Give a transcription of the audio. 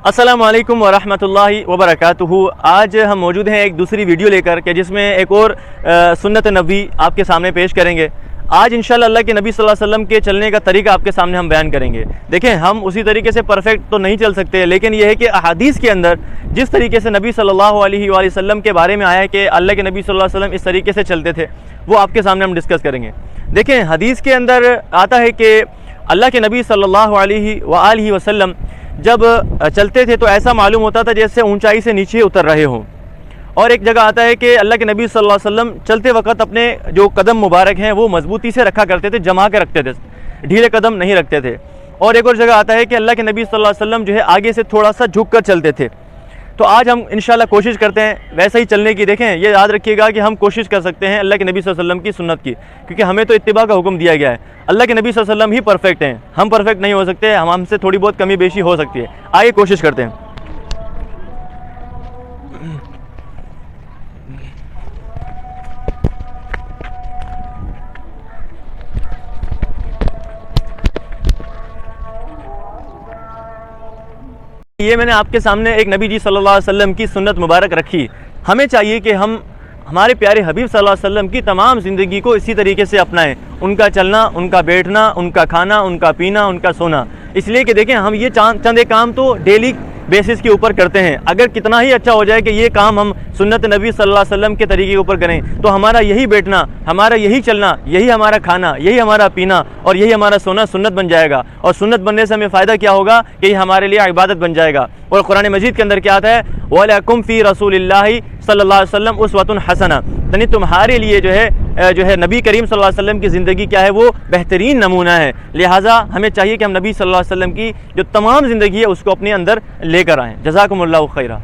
السلام علیکم ورحمۃ اللہ وبرکاتہ۔ آج ہم موجود ہیں ایک دوسری ویڈیو لے کر کہ جس میں ایک اور سنت نبوی آپ کے سامنے پیش کریں گے۔ آج انشاءاللہ اللہ کے نبی صلی اللہ علیہ وسلم کے چلنے کا طریقہ آپ کے سامنے ہم بیان کریں گے۔ دیکھیں، ہم اسی طریقے سے پرفیکٹ تو نہیں چل سکتے، لیکن یہ ہے کہ احادیث کے اندر جس طریقے سے نبی صلی اللہ علیہ وآلہ وسلم کے بارے میں آیا ہے کہ اللہ کے نبی صلی اللہ علیہ وسلم اس طریقے سے چلتے تھے، وہ آپ کے سامنے ہم ڈسکس کریں گے۔ دیکھیں، حدیث کے اندر آتا ہے کہ اللہ کے نبی صلی اللہ علیہ وآلہ وسلم جب چلتے تھے تو ایسا معلوم ہوتا تھا جیسے اونچائی سے نیچے اتر رہے ہوں، اور ایک جگہ آتا ہے کہ اللہ کے نبی صلی اللہ علیہ وسلم چلتے وقت اپنے جو قدم مبارک ہیں وہ مضبوطی سے رکھا کرتے تھے، جما کے رکھتے تھے، ڈھیلے قدم نہیں رکھتے تھے۔ اور ایک اور جگہ آتا ہے کہ اللہ کے نبی صلی اللہ علیہ وسلم جو ہے آگے سے تھوڑا سا جھک کر چلتے تھے۔ تو آج ہم انشاءاللہ کوشش کرتے ہیں ویسا ہی چلنے کی۔ دیکھیں، یہ یاد رکھیے گا کہ ہم کوشش کر سکتے ہیں اللہ کے نبی صلی اللہ علیہ وسلم کی سنت کی، کیونکہ ہمیں تو اتباع کا حکم دیا گیا ہے۔ اللہ کے نبی صلی اللہ علیہ وسلم ہی پرفیکٹ ہیں، ہم پرفیکٹ نہیں ہو سکتے، ہم سے تھوڑی بہت کمی بیشی ہو سکتی ہے۔ آئیے کوشش کرتے ہیں۔ یہ میں نے آپ کے سامنے ایک نبی جی صلی اللہ علیہ وسلم کی سنت مبارک رکھی۔ ہمیں چاہیے کہ ہم ہمارے پیارے حبیب صلی اللہ علیہ وسلم کی تمام زندگی کو اسی طریقے سے اپنائیں، ان کا چلنا، ان کا بیٹھنا، ان کا کھانا، ان کا پینا، ان کا سونا۔ اس لیے کہ دیکھیں، ہم یہ چند ایک کام تو ڈیلی بیسس کے اوپر کرتے ہیں، اگر کتنا ہی اچھا ہو جائے کہ یہ کام ہم سنت نبی صلی اللہ علیہ وسلم کے طریقے کے اوپر کریں، تو ہمارا یہی بیٹھنا، ہمارا یہی چلنا، یہی ہمارا کھانا، یہی ہمارا پینا اور یہی ہمارا سونا سنت بن جائے گا۔ اور سنت بننے سے ہمیں فائدہ کیا ہوگا کہ یہ ہمارے لیے عبادت بن جائے گا۔ اور قرآن مجید کے اندر کیا آتا ہے؟ وَلَكُمْ فِي رَسُولِ اللَّهِ صلی اللہ علیہ وسلم اُسْوَةٌ حَسَنَةٌ، یعنی تمہارے لیے جو ہے نبی کریم صلی اللہ علیہ وسلم کی زندگی کیا ہے، وہ بہترین نمونہ ہے۔ لہٰذا ہمیں چاہیے کہ ہم نبی صلی اللہ علیہ وسلم کی جو تمام زندگی ہے اس کو اپنے اندر لے کر آئیں۔ جزاکم اللہ خیرہ۔